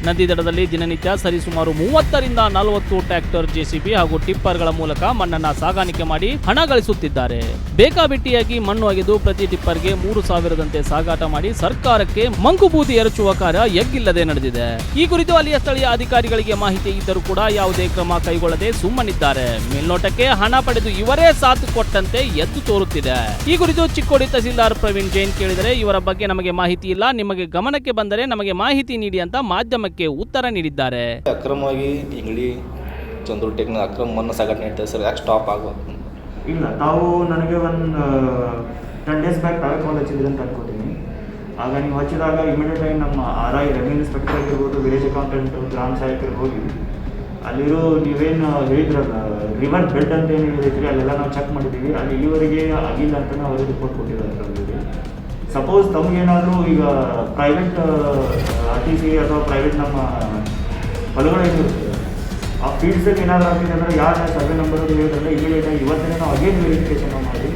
ನದಿ ದಡದಲ್ಲಿ ದಿನನಿತ್ಯ ಸರಿಸುಮಾರು 30ರಿಂದ 40 ಟ್ರ್ಯಾಕ್ಟರ್, ಜೆಸಿಬಿ ಹಾಗೂ ಟಿಪ್ಪರ್ಗಳ ಮೂಲಕ ಮಣ್ಣನ್ನ ಸಾಗಾಣಿಕೆ ಮಾಡಿ ಹಣ ಗಳಿಸುತ್ತಿದ್ದಾರೆ. ಬೇಕಾಬಿಟ್ಟಿಯಾಗಿ ಮಣ್ಣು ಅಗೆದು ಪ್ರತಿ ಟಿಪ್ಪರ್ಗೆ 3,000ದಂತೆ ಸಾಗಾಟ ಮಾಡಿ ಸರ್ಕಾರಕ್ಕೆ ಮಂಕುಬೂದಿ ಎರಚುವ ಕಾರ್ಯ ಎಗ್ಗಿಲ್ಲದೆ ನಡೆದಿದೆ. ಈ ಕುರಿತು ಅಲ್ಲಿಯ ಸ್ಥಳೀಯ ಅಧಿಕಾರಿಗಳಿಗೆ ಮಾಹಿತಿ ಇದ್ದರೂ ಕೂಡ ಯಾವುದೇ ಕ್ರಮ ಕೈಗೊಳ್ಳದೆ ಸುಮ್ಮನಿದ್ದಾರೆ. ಮೇಲ್ನೋಟಕ್ಕೆ ಹಣ ಪಡೆದು ಇವರೇ ಸಾಥ್ ಕೊಟ್ಟಂತೆ ಎದ್ದು ತೋರುತ್ತಿದೆ. ಈ ಕುರಿತು ಚಿಕ್ಕೋಡಿ ತಹಸೀಲ್ದಾರ್ ಪ್ರವೀಣ್ ಜೈನ್ ಕೇಳಿದರೆ ಇವರ ಬಗ್ಗೆ ನಮಗೆ ಮಾಹಿತಿ ಇಲ್ಲ, ನಿಮಗೆ ಗಮನಕ್ಕೆ ಬಂದರೆ ನಮಗೆ ಮಾಹಿತಿ ನೀಡಿ ಅಂತ ಮಾಧ್ಯಮಕ್ಕೆ ಉತ್ತರ ನೀಡಿದ್ದಾರೆ. ಅಕ್ರಮವಾಗಿ ಇಂಗ್ಳಿ ಚಂದ್ರಟೆಕ್ನ ಅಕ್ರಮ ಮಣ್ಣು ಸಾಗಾಟ ನಡೀತದೆ ಸರ್, ಯಾಕೆ ಸ್ಟಾಪ್ ಆಗೋದು? ಇಲ್ಲ, ತಾವು ನನಗೆ ಒಂದು 10 ಡೇಸ್ ಬ್ಯಾಕ್ ತಾವೇ ಕಾಲ್ ಹಚ್ಚಿದ್ರಿ ಅಂತ ಅನ್ಕೋತೀನಿ. ಆಗ ನೀವು ಹಚ್ಚಿದಾಗ ಇಮಿಡಿಯೇಟಾಗಿ ನಮ್ಮ RI ರೆವಿನ್ಯೂ ಇನ್ಸ್ಪೆಕ್ಟರ್ ಆಗಿರ್ಬೋದು, ವಿಲೇಜ್ ಅಕೌಂಟೆಂಟು, ಗ್ರಾಮ ಸಹಾಯಕರು ಹೋಗಿ ಅಲ್ಲಿರೋ ನೀವೇನು ಹೇಳಿದ್ರಲ್ಲ ರಿವರ್ ಬೆಡ್ ಅಂತ ಏನು ಹೇಳಿದ್ರಿ ಅಲ್ಲೆಲ್ಲ ನಾವು ಚೆಕ್ ಮಾಡಿದ್ದೀವಿ. ಅಲ್ಲಿ ಇಲ್ಲಿವರೆಗೆ ಆಗಿಲ್ಲ ಅಂತ ಅವರು ರಿಪೋರ್ಟ್ ಕೊಟ್ಟಿದ್ದಾರೆ. ಸಪೋಸ್ ತಮಗೇನಾದರೂ ಈಗ ಪ್ರೈವೇಟ್ RTC ಅಥವಾ ಪ್ರೈವೇಟ್ ನಮ್ಮ ಹೊಲಗಳೇನಿರುತ್ತೆ ಆ ಫೀಲ್ಡ್ಸಲ್ಲಿ ಏನಾದರೂ ಆಗಿದೆ ಅಂದರೆ ಯಾರು ಸರ್ವೆ ನಂಬರ್ ಹೇಳಿದ್ರೆ ಇಮಿಡಿಯೇಟಾಗಿ ಇವತ್ತೇ ನಾವು ಅಗೇನ್ ವೆರಿಫಿಕೇಶನ್ ಮಾಡಿ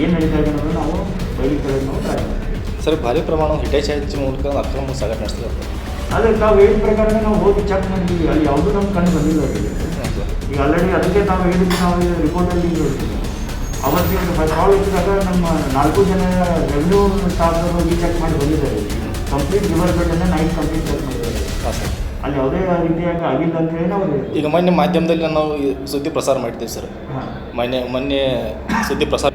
ಏನು ನಡೀತಾ ಇದೆ ಅನ್ನೋದು ನಾವು ಬಯಲಿಕ್ಕೆ ನಾವು ಟ್ರೈ ಮಾಡ್ತೀವಿ. ಸರ್ ಭಾರಿ ಪ್ರಮಾಣ ಹಿಟಾಚಿ ಮೂಲಕ ಅಕ್ರಮ ಸಾಗಾಟ ನಡೆಸ್ತಾರೆ. ಆದರೆ ನಾವು ಹೇಳಿದ ಪ್ರಕಾರನೇ ನಾವು ಹೋಗಿ ಚೆಕ್ ಮಾಡಿದ್ದೀವಿ, ಅಲ್ಲಿ ಯಾವುದೂ ನಮ್ಗೆ ಕಂಡು ಬಂದಿಲ್ಲ ಅವರಿಗೆ. ಈಗ ಆಲ್ರೆಡಿ ಅದಕ್ಕೆ ನಾವು ಹೇಳಿದ್ವಿ, ನಾವು ರಿಪೋರ್ಟಲ್ಲಿ ನೋಡ್ತೀವಿ. ಅವತ್ತಿನ ಕಾಲ್ వచ్చిದಾಗ ನಮ್ಮ 4 ಜನ ರೆವೆನ್ಯೂ ಸ್ಟಾಫ್ ಹೋಗಿ ಚೆಕ್ ಮಾಡಿ ಬಂದಿದ್ದಾರೆ. ಕಂಪ್ಲೀಟ್ ರಿವರ್ಬೆಟನ್ನು ನೈಟ್ ಕಂಪ್ಲೀಟ್ ಚೆಕ್ ಮಾಡಿದ್ದಾರೆ. ಹಾಂ ಸರ್. ಅಲ್ಲಿ ಯಾವುದೇ ರೀತಿಯಾಗಿ ಆಗಿಲ್ಲ ಅಂತ ಹೇಳಿ ನಾವು ಈಗ ಮೊನ್ನೆ ಮಾಧ್ಯಮದಲ್ಲಿ ನಾವು ಈ ಸುದ್ದಿ ಪ್ರಸಾರ ಮಾಡಿದ್ದೀವಿ ಸರ್. ಹಾಂ, ಮೊನ್ನೆ ಸುದ್ದಿ ಪ್ರಸಾರ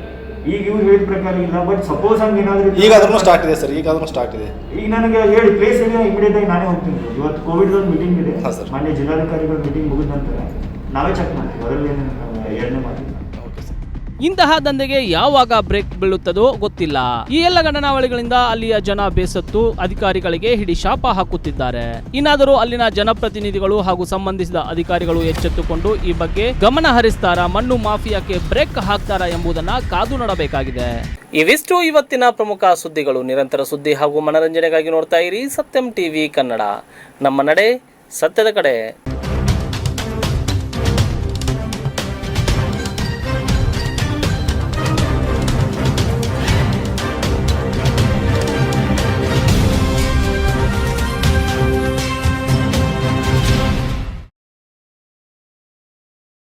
ಈಗ ಇವ್ರು ಹೇಳಿದ ಪ್ರಕಾರ ಇಲ್ಲ. ಬಟ್ ಸಪೋಸ್ ಹಂಗೆ ಏನಾದರೂ ಈಗಾದ್ರೂ ಸ್ಟಾರ್ಟ್ ಇದೆ ಸರ್, ಈಗಾದ್ರೂ ಸ್ಟಾರ್ಟ್ ಇದೆ. ಈಗ ನನಗೆ ಹೇಳಿ ಪ್ಲೇಸ್ ಇದೆ, ಇಮಿಡಿಯೇಟಾಗಿ ನಾನೇ ಹೋಗ್ತೀನಿ. ಇವತ್ತು ಕೋವಿಡ್ ಒಂದು ಮೀಟಿಂಗ್ ಇದೆ. ಹಾಂ ಸರ್. ಮೊನ್ನೆ ಜಿಲ್ಲಾಧಿಕಾರಿಗಳ ಮೀಟಿಂಗ್ ಮುಗಿದ ನಂತರ ನಾವೇ ಚೆಕ್ ಮಾಡ್ತೀವಿ. ಅದರಲ್ಲಿ ಎರಡನೇ ಮಾತಿಲ್ಲ. Okay sir. ಇಂತಹ ದಂಧೆಗೆ ಯಾವಾಗ ಬ್ರೇಕ್ ಬೀಳುತ್ತದೋ ಗೊತ್ತಿಲ್ಲ. ಈ ಎಲ್ಲ ಘಟನಾವಳಿಗಳಿಂದ ಅಲ್ಲಿಯ ಜನ ಬೇಸತ್ತು ಅಧಿಕಾರಿಗಳಿಗೆ ಹಿಡಿ ಶಾಪ ಹಾಕುತ್ತಿದ್ದಾರೆ. ಇನ್ನಾದರೂ ಅಲ್ಲಿನ ಜನಪ್ರತಿನಿಧಿಗಳು ಹಾಗೂ ಸಂಬಂಧಿಸಿದ ಅಧಿಕಾರಿಗಳು ಎಚ್ಚೆತ್ತುಕೊಂಡು ಈ ಬಗ್ಗೆ ಗಮನ ಹರಿಸ್ತಾರಾ, ಮಣ್ಣು ಮಾಫಿಯಾಕ್ಕೆ ಬ್ರೇಕ್ ಹಾಕ್ತಾರಾ ಎಂಬುದನ್ನ ಕಾದು ನೋಡಬೇಕಾಗಿದೆ. ಇವಿಷ್ಟು ಇವತ್ತಿನ ಪ್ರಮುಖ ಸುದ್ದಿಗಳು. ನಿರಂತರ ಸುದ್ದಿ ಹಾಗೂ ಮನರಂಜನೆಗಾಗಿ ನೋಡ್ತಾ ಇರಿ ಸತ್ಯಂ ಟಿವಿ ಕನ್ನಡ. ನಮ್ಮ ನಡೆ ಸತ್ಯದ ಕಡೆ.